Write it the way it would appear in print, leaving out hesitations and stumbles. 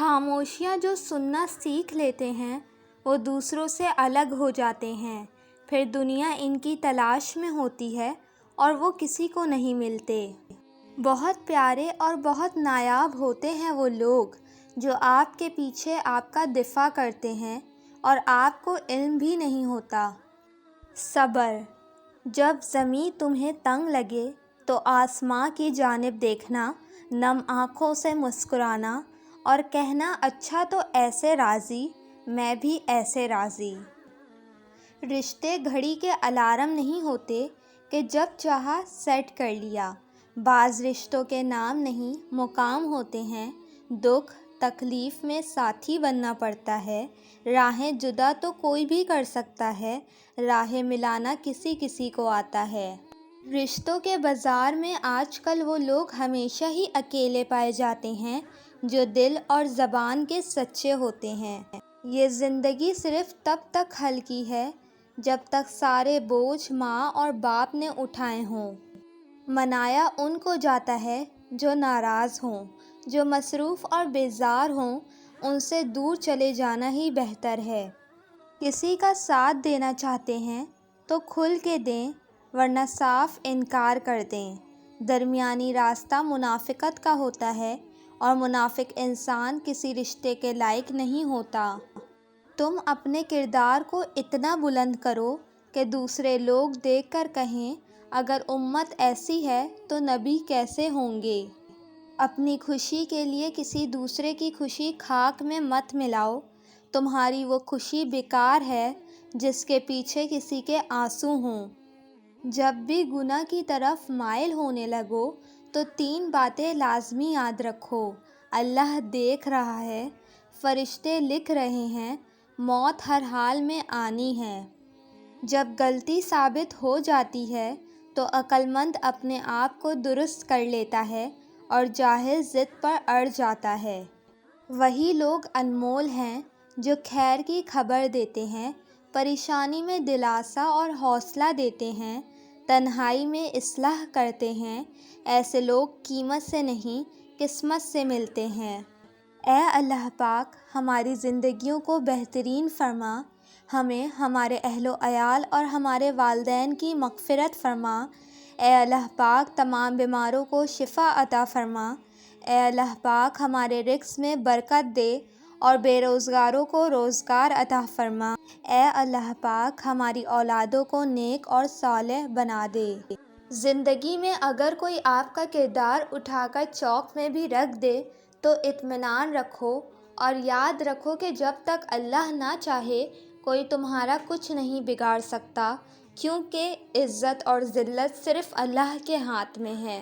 خاموشیاں جو سننا سیکھ لیتے ہیں وہ دوسروں سے الگ ہو جاتے ہیں، پھر دنیا ان کی تلاش میں ہوتی ہے اور وہ کسی کو نہیں ملتے۔ بہت پیارے اور بہت نایاب ہوتے ہیں وہ لوگ جو آپ کے پیچھے آپ کا دفاع کرتے ہیں اور آپ کو علم بھی نہیں ہوتا۔ صبر۔ جب زمیں تمہیں تنگ لگے تو آسماں کی جانب دیکھنا، نم آنکھوں سے مسکرانا اور کہنا اچھا تو ایسے راضی، میں بھی ایسے راضی۔ رشتے گھڑی کے الارم نہیں ہوتے کہ جب چاہا سیٹ کر لیا۔ بعض رشتوں کے نام نہیں مقام ہوتے ہیں، دکھ تکلیف میں ساتھی بننا پڑتا ہے۔ راہیں جدا تو کوئی بھی کر سکتا ہے، راہیں ملانا کسی کسی کو آتا ہے۔ رشتوں کے بازار میں آج کل وہ لوگ ہمیشہ ہی اکیلے پائے جاتے ہیں جو دل اور زبان کے سچے ہوتے ہیں۔ یہ زندگی صرف تب تک ہلکی ہے جب تک سارے بوجھ ماں اور باپ نے اٹھائے ہوں۔ منایا ان کو جاتا ہے جو ناراض ہوں، جو مصروف اور بیزار ہوں، ان سے دور چلے جانا ہی بہتر ہے۔ کسی کا ساتھ دینا چاہتے ہیں تو کھل کے دیں، ورنہ صاف انکار کر دیں۔ درمیانی راستہ منافقت کا ہوتا ہے اور منافق انسان کسی رشتے کے لائق نہیں ہوتا۔ تم اپنے کردار کو اتنا بلند کرو کہ دوسرے لوگ دیکھ کر کہیں اگر امت ایسی ہے تو نبی کیسے ہوں گے۔ اپنی خوشی کے لیے کسی دوسرے کی خوشی خاک میں مت ملاؤ، تمہاری وہ خوشی بیکار ہے جس کے پیچھے کسی کے آنسو ہوں۔ جب بھی گناہ کی طرف مائل ہونے لگو تو 3 باتیں لازمی یاد رکھو: اللہ دیکھ رہا ہے، فرشتے لکھ رہے ہیں، موت ہر حال میں آنی ہے۔ جب غلطی ثابت ہو جاتی ہے تو عقل مند اپنے آپ کو درست کر لیتا ہے اور جاہل ضد پر اڑ جاتا ہے۔ وہی لوگ انمول ہیں جو خیر کی خبر دیتے ہیں، پریشانی میں دلاسا اور حوصلہ دیتے ہیں، تنہائی میں اصلاح کرتے ہیں۔ ایسے لوگ قیمت سے نہیں قسمت سے ملتے ہیں۔ اے اللہ پاک، ہماری زندگیوں کو بہترین فرما، ہمیں، ہمارے اہل و عیال اور ہمارے والدین کی مغفرت فرما۔ اے اللہ پاک، تمام بیماروں کو شفا عطا فرما۔ اے اللہ پاک، ہمارے رزق میں برکت دے اور بے روزگاروں کو روزگار عطا فرما۔ اے اللہ پاک، ہماری اولادوں کو نیک اور صالح بنا دے۔ زندگی میں اگر کوئی آپ کا کردار اٹھا کر چوک میں بھی رکھ دے تو اطمینان رکھو اور یاد رکھو کہ جب تک اللہ نہ چاہے کوئی تمہارا کچھ نہیں بگاڑ سکتا، کیونکہ عزت اور ذلت صرف اللہ کے ہاتھ میں ہے۔